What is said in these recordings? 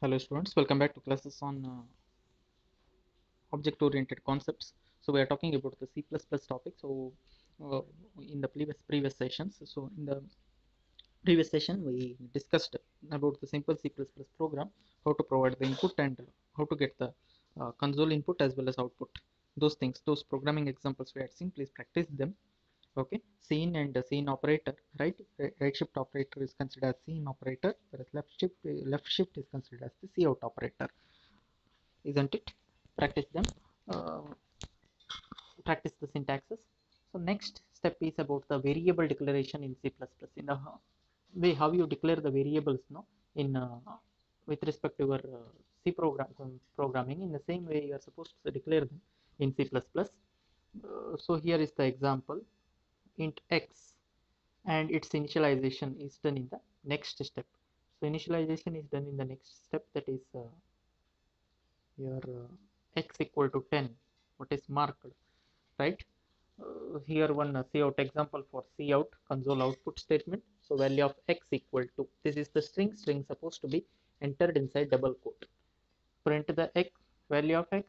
Hello students, welcome back to classes on object oriented concepts. So we are talking about the C++ topic. So uh, in the previous sessions, so in the previous session we discussed about the simple C++ program, how to provide the input and how to get the console input as well as output. Those things, those programming examples we had seen, please practice them. Okay, scene and scene operator, right? Right shift operator is considered as scene operator, whereas left shift is considered as the C out operator, isn't it? Practice them. uh, Practice the syntaxes. So next step is about the variable declaration in C++. In the way how you declare the variables, no, in with respect to your programming, in the same way you are supposed to declare them in C++. So here is the example: int x, and its initialization is done in the next step. So initialization is done in the next step, that is your x equal to 10, what is marked, right? Here one cout example for cout console output statement. So value of x equal to, this is the string supposed to be entered inside double quote. Print the x, value of x,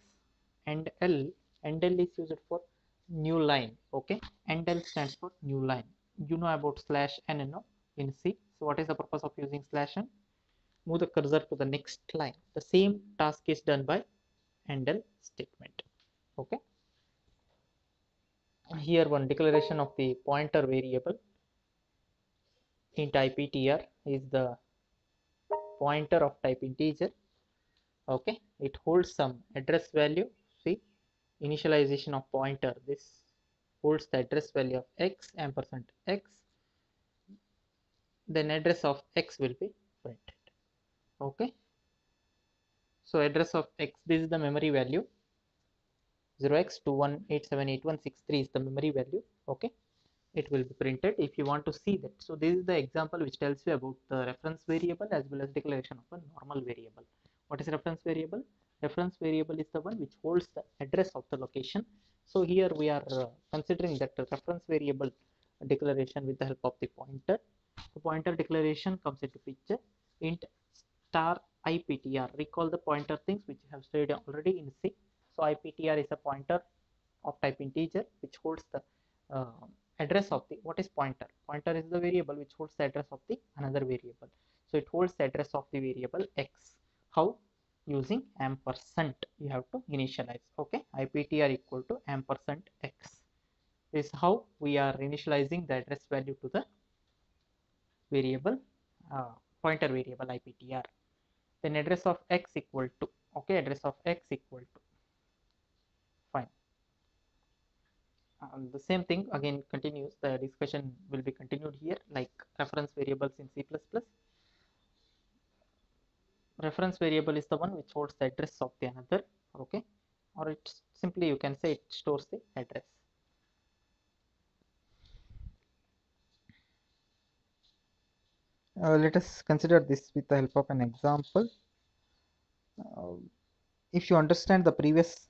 and l, and l is used for new line. Okay, and l stands for new line. You know about slash n, no, in C. So what is the purpose of using slash n? Move the cursor to the next line. The same task is done by and l statement. Okay, here one declaration of the pointer variable. Int iptr is the pointer of type integer. Okay, it holds some address value. See, initialization of pointer, this holds the address value of x ampersand x, then address of x will be printed. Okay, so address of x, this is the memory value, 0x21878163 is the memory value. Okay, it will be printed if you want to see that. So this is the example which tells you about the reference variable as well as declaration of a normal variable. What is reference variable? Reference variable is the one which holds the address of the location. So here we are considering that the reference variable declaration with the help of the pointer. The pointer declaration comes into picture. Int star iptr, recall the pointer things which you have studied already in C. So iptr is a pointer of type integer which holds the address of the, what is pointer? Pointer is the variable which holds the address of the another variable. So it holds the address of the variable x. How? Using ampersand you have to initialize. Okay, iptr equal to ampersand x. This is how we are initializing the address value to the variable pointer variable iptr. Then address of x equal to, okay, address of x equal to, fine. The same thing again continues, the discussion will be continued here, like reference variables in C++. Reference variable is the one which holds the address of the another. Okay, or it's simply you can say it stores the address. Let us consider this with the help of an example. If you understand the previous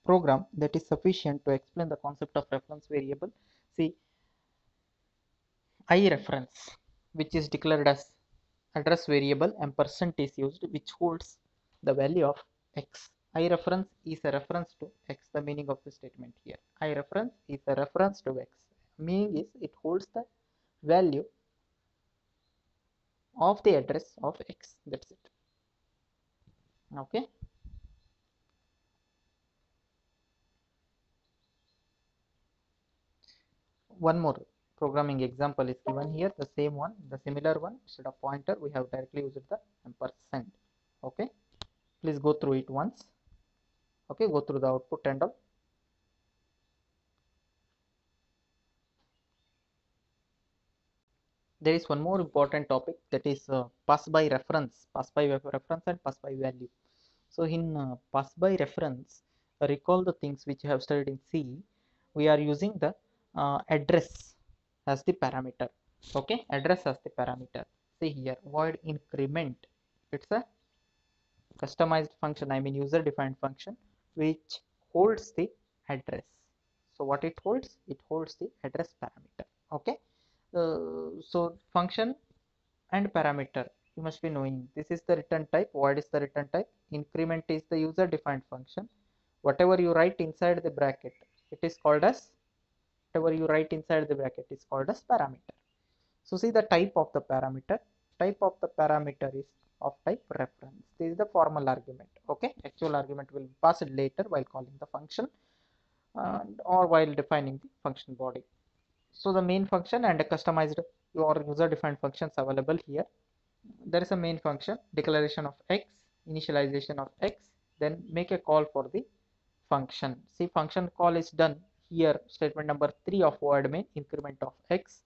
program, that is sufficient to explain the concept of reference variable. See, I reference, which is declared as address variable, ampersand is used which holds the value of x. I reference is a reference to x, the meaning of the statement here. I reference is a reference to x, meaning is it holds the value of the address of x. That's it. Okay, one more programming example is given here, the same one, the similar one. Instead of pointer we have directly used the ampersand. Okay, please go through it once. Okay, go through the output and all. There is one more important topic, that is pass by reference, and pass by value. So in pass by reference, recall the things which you have studied in C. We are using the address as the parameter. Okay, address as the parameter. See here, void increment, it's a customized function, I mean user defined function which holds the address. So what it holds? It holds the address parameter. Okay, so function and parameter, you must be knowing. This is the return type, void is the return type, increment is the user defined function. Whatever you write inside the bracket, it is called as, whatever you write inside the bracket is called as parameter. So see the type of the parameter. Type of the parameter is of type reference. This is the formal argument. Okay, actual argument will be passed later while calling the function or while defining the function body. So the main function and a customized your user defined functions available here. There is a main function, declaration of x, initialization of x, then make a call for the function. See, function call is done here, statement number 3 of void main, increment of x,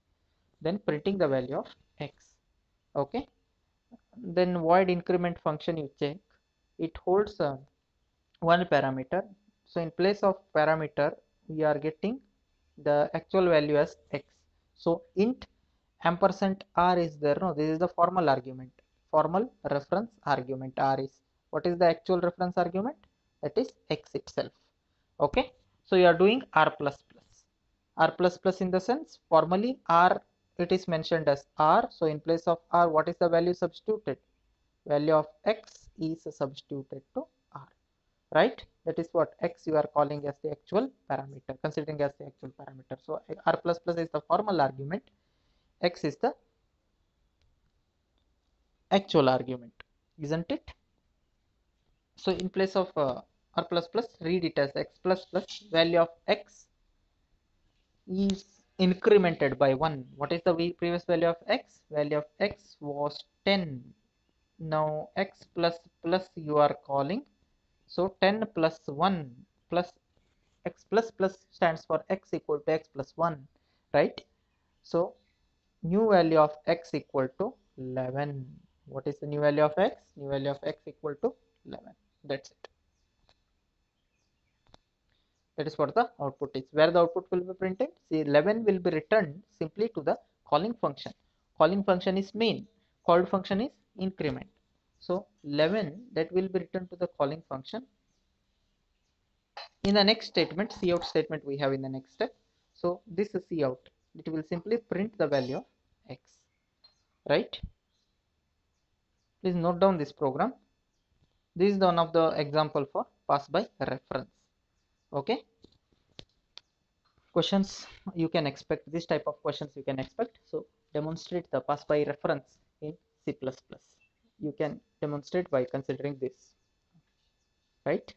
then printing the value of x. Okay, then void increment function you check, it holds one parameter. So in place of parameter we are getting the actual value as x. So int ampersand r is there. No, this is the formal argument, formal reference argument. R is, what is the actual reference argument? That is x itself. Okay, so you are doing r plus plus. R plus plus in the sense, formally r, it is mentioned as r. So in place of r, what is the value substituted? Value of x is substituted to r, right? That is what x you are calling as the actual parameter, considering as the actual parameter. So r plus plus is the formal argument, x is the actual argument, isn't it? So in place of r plus plus, read it as x plus plus, value of x is incremented by 1. What is the previous value of x? Value of x was 10. Now x plus plus you are calling, so 10 plus 1 plus x plus plus stands for x equal to x plus 1, right? So new value of x equal to 11. What is the new value of x? New value of x equal to 11. That's it. That is what the output is. Where the output will be printed? See, 11 will be returned simply to the calling function. Calling function is main, called function is increment. So 11 that will be returned to the calling function. In the next statement, cout statement we have in the next step. So this is cout, it will simply print the value of x, right? Please note down this program. This is one of the example for pass by reference. Okay, questions you can expect, this type of questions you can expect. So demonstrate the pass by reference in C++. You can demonstrate by considering this, right?